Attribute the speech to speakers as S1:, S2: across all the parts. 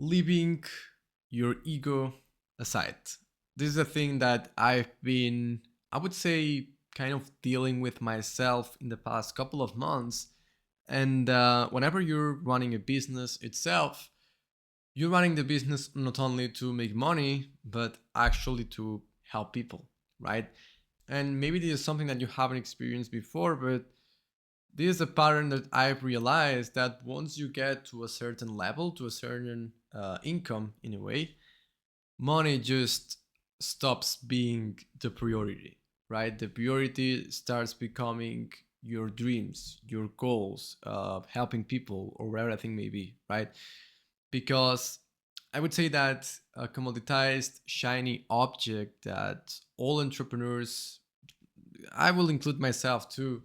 S1: leaving your ego aside. This is a thing that I've been, I would say, kind of dealing with myself in the past couple of months. And whenever you're running a business itself, you're running the business not only to make money, but actually to help people, right? And maybe this is something that you haven't experienced before, but this is a pattern that I've realized that once you get to a certain level, to a certain income in a way, money just stops being the priority, right? The priority starts becoming your dreams, your goals, helping people, or whatever I think may be, right? Because I would say that a commoditized, shiny object that all entrepreneurs, I will include myself too,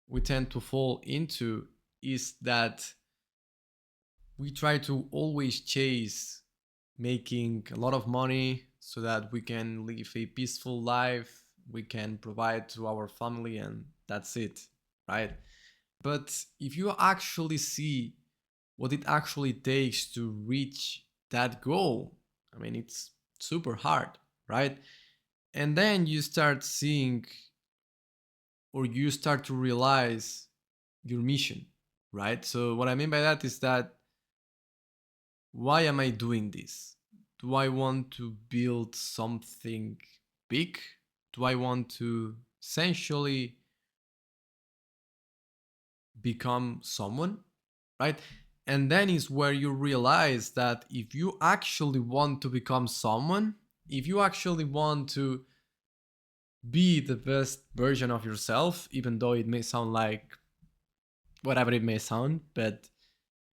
S1: we tend to fall into is that we try to always chase making a lot of money so that we can live a peaceful life, we can provide to our family, and that's it, right? But if you actually see what it actually takes to reach that goal, I mean, it's super hard, right? And then you start seeing, or you start to realize your mission, right? So, what I mean by that is that why am I doing this? Do I want to build something big? Do I want to essentially become someone, right? And then is where you realize that if you actually want to become someone, if you actually want to be the best version of yourself, even though it may sound like whatever it may sound, but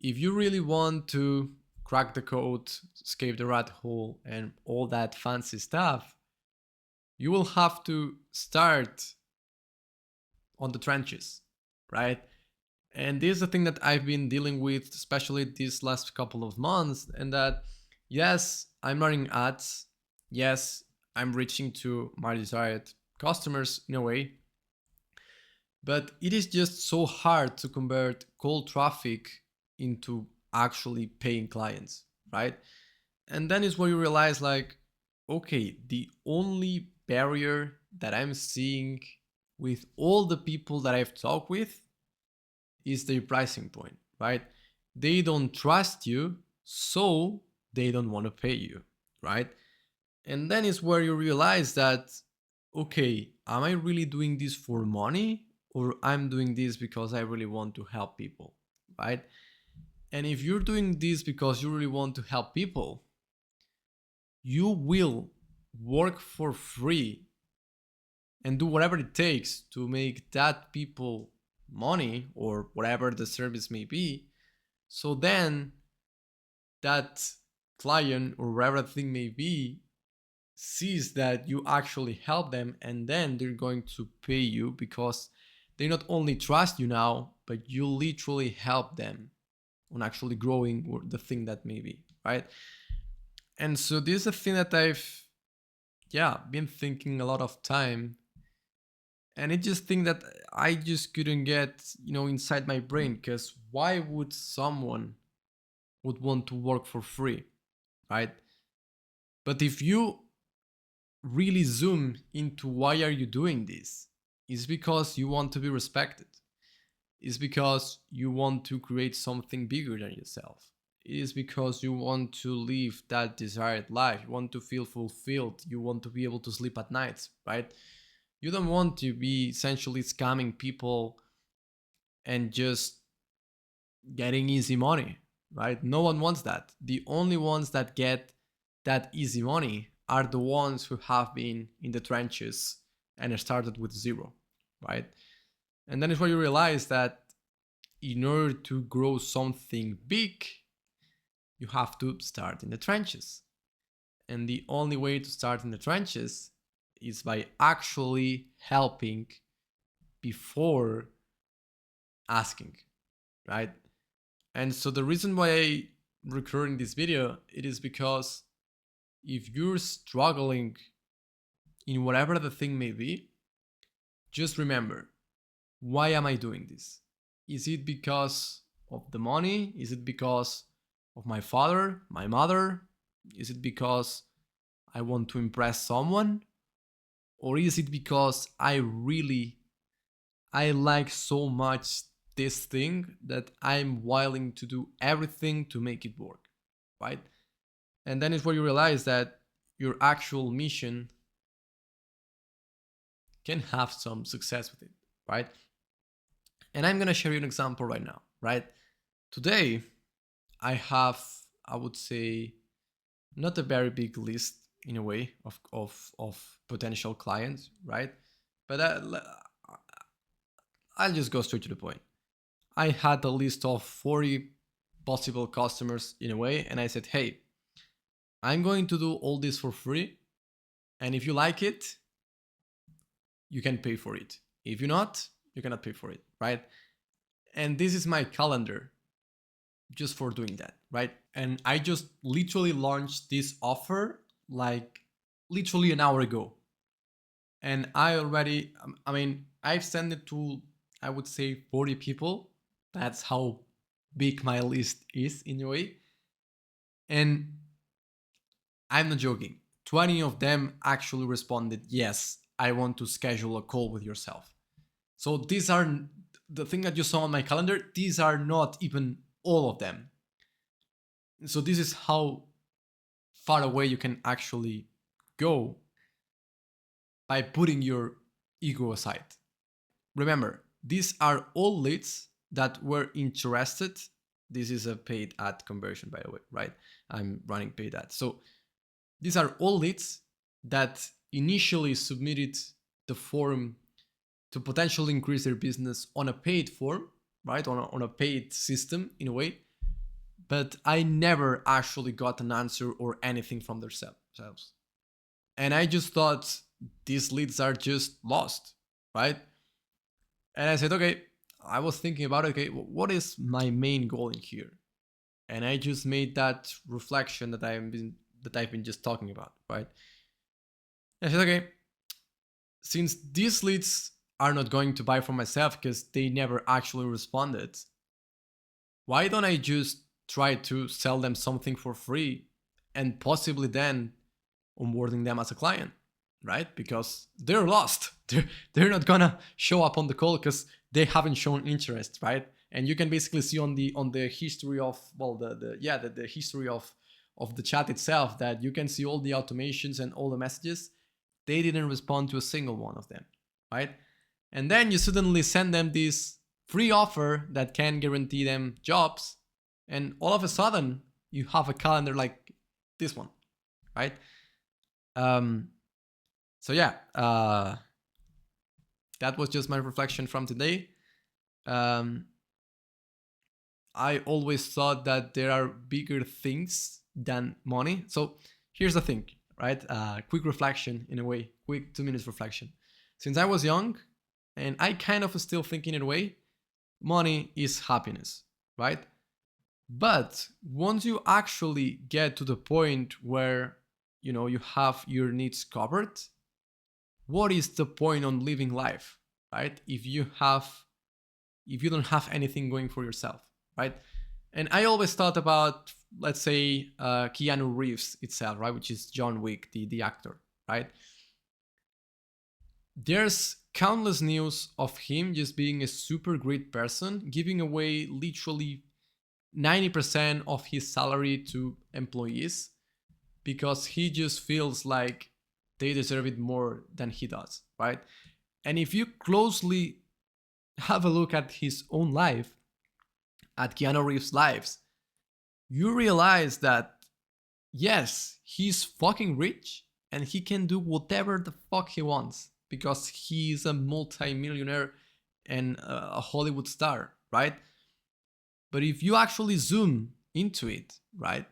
S1: if you really want to crack the code, escape the rat hole, and all that fancy stuff, you will have to start on the trenches, right? And this is the thing that I've been dealing with, especially these last couple of months. And that, yes, I'm running ads. Yes, I'm reaching to my desired customers in a way. But it is just so hard to convert cold traffic into actually paying clients, right? And then is where you realize, like, okay, the only barrier that I'm seeing with all the people that I've talked with is their pricing point, right? They don't trust you, so they don't want to pay you, right? And then is where you realize that, okay, am I really doing this for money, or I'm doing this because I really want to help people, right? And if you're doing this because you really want to help people, you will work for free and do whatever it takes to make that people money or whatever the service may be. So then that client or whatever the thing may be sees that you actually help them, and then they're going to pay you because they not only trust you now, but you literally help them on actually growing the thing that may be, right? And so this is a thing that I've been thinking a lot of time, and it just thing that I just couldn't get, inside my brain, because why would someone would want to work for free, right? But if you really zoom into why are you doing this, it's because you want to be respected. It's because you want to create something bigger than yourself. It is because you want to live that desired life. You want to feel fulfilled. You want to be able to sleep at night, right? You don't want to be essentially scamming people and just getting easy money, right? No one wants that. The only ones that get that easy money are the ones who have been in the trenches and started with zero, right? And then is where you realize that in order to grow something big, you have to start in the trenches. And the only way to start in the trenches is by actually helping before asking, right? And so the reason why I recording this video, it is because if you're struggling in whatever the thing may be, just remember, why am I doing this? Is it because of the money? Is it because of my father, my mother? Is it because I want to impress someone? Or is it because I like so much this thing that I'm willing to do everything to make it work, right? And then it's where you realize that your actual mission can have some success with it, right? And I'm gonna share you an example right now, right? Today, I have, I would say, not a very big list in a way of potential clients, right? But I'll just go straight to the point. I had a list of 40 possible customers in a way, and I said, hey, I'm going to do all this for free. And if you like it, you can pay for it. If you not, you cannot pay for it, right? And this is my calendar just for doing that, right? And I just literally launched this offer like literally an hour ago. And I mean, I've sent it to, I would say, 40 people. That's how big my list is in a way. And I'm not joking. 20 of them actually responded, yes, I want to schedule a call with yourself. So these are the thing that you saw on my calendar, these are not even all of them. So this is how far away you can actually go by putting your ego aside. Remember, these are all leads that were interested. This is a paid ad conversion, by the way, right? I'm running paid ads. So these are all leads that initially submitted the form to potentially increase their business on a paid form, right? On a paid system in a way. But I never actually got an answer or anything from themselves. And I just thought these leads are just lost, right? And I said, okay, I was thinking about, okay, what is my main goal in here? And I just made that reflection that I've been just talking about, right? And I said, okay, since these leads are not going to buy from myself because they never actually responded, why don't I just try to sell them something for free and possibly then onboarding them as a client, right? Because they're lost. They're not gonna show up on the call because they haven't shown interest, right? And you can basically see on the history of, well, the history of the chat itself, that you can see all the automations and all the messages. They didn't respond to a single one of them, right? And then you suddenly send them this free offer that can guarantee them jobs, and all of a sudden you have a calendar like this one, right? So yeah, that was just my reflection from today. I always thought that there are bigger things than money. So here's the thing, right? Quick reflection in a way, quick 2 minutes reflection. Since I was young, and I kind of still thinking in a way, money is happiness, right? But once you actually get to the point where you have your needs covered, what is the point on living life, right? If you don't have anything going for yourself, right? And I always thought about, let's say, Keanu Reeves itself, right, which is John Wick, the actor, right? There's countless news of him just being a super great person, giving away literally 90% of his salary to employees because he just feels like they deserve it more than he does, right? And if you closely have a look at his own life, at Keanu Reeves' lives, you realize that yes, he's fucking rich and he can do whatever the fuck he wants because he's a multi-millionaire and a Hollywood star, right? But if you actually zoom into it, right,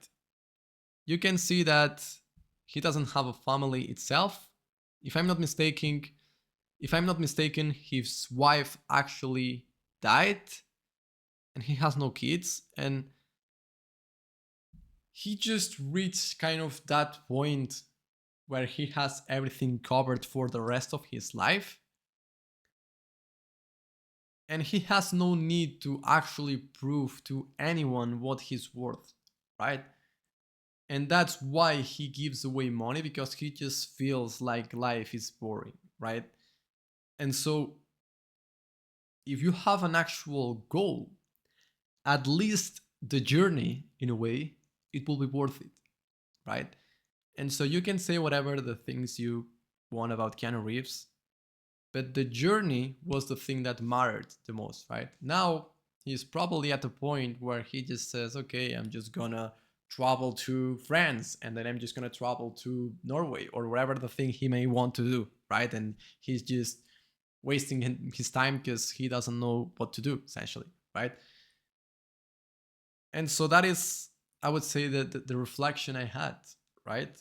S1: you can see that he doesn't have a family itself. If I'm not mistaken, his wife actually died and he has no kids, and he just reached kind of that point where he has everything covered for the rest of his life, and he has no need to actually prove to anyone what he's worth, right? And that's why he gives away money, because he just feels like life is boring, right? And so if you have an actual goal, at least the journey, in a way, it will be worth it, right? And so you can say whatever the things you want about Keanu Reeves, but the journey was the thing that mattered the most, right? Now he's probably at the point where he just says, okay, I'm just gonna travel to France, and then I'm just gonna travel to Norway, or whatever the thing he may want to do, right? And he's just wasting his time because he doesn't know what to do, essentially, right? And so that is, I would say, that the reflection I had, right?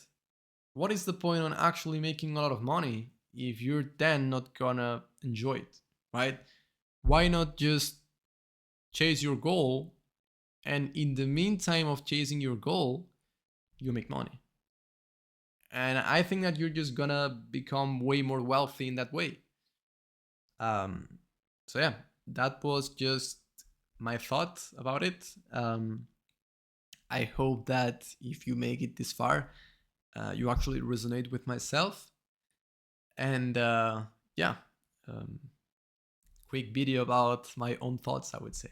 S1: What is the point on actually making a lot of money if you're then not gonna enjoy it, right? Why not just chase your goal, and in the meantime of chasing your goal, you make money? And I think that you're just gonna become way more wealthy in that way. Um, so yeah, that was just my thought about it. I hope that if you make it this far, you actually resonate with myself. And yeah, um, quick video about my own thoughts, I would say.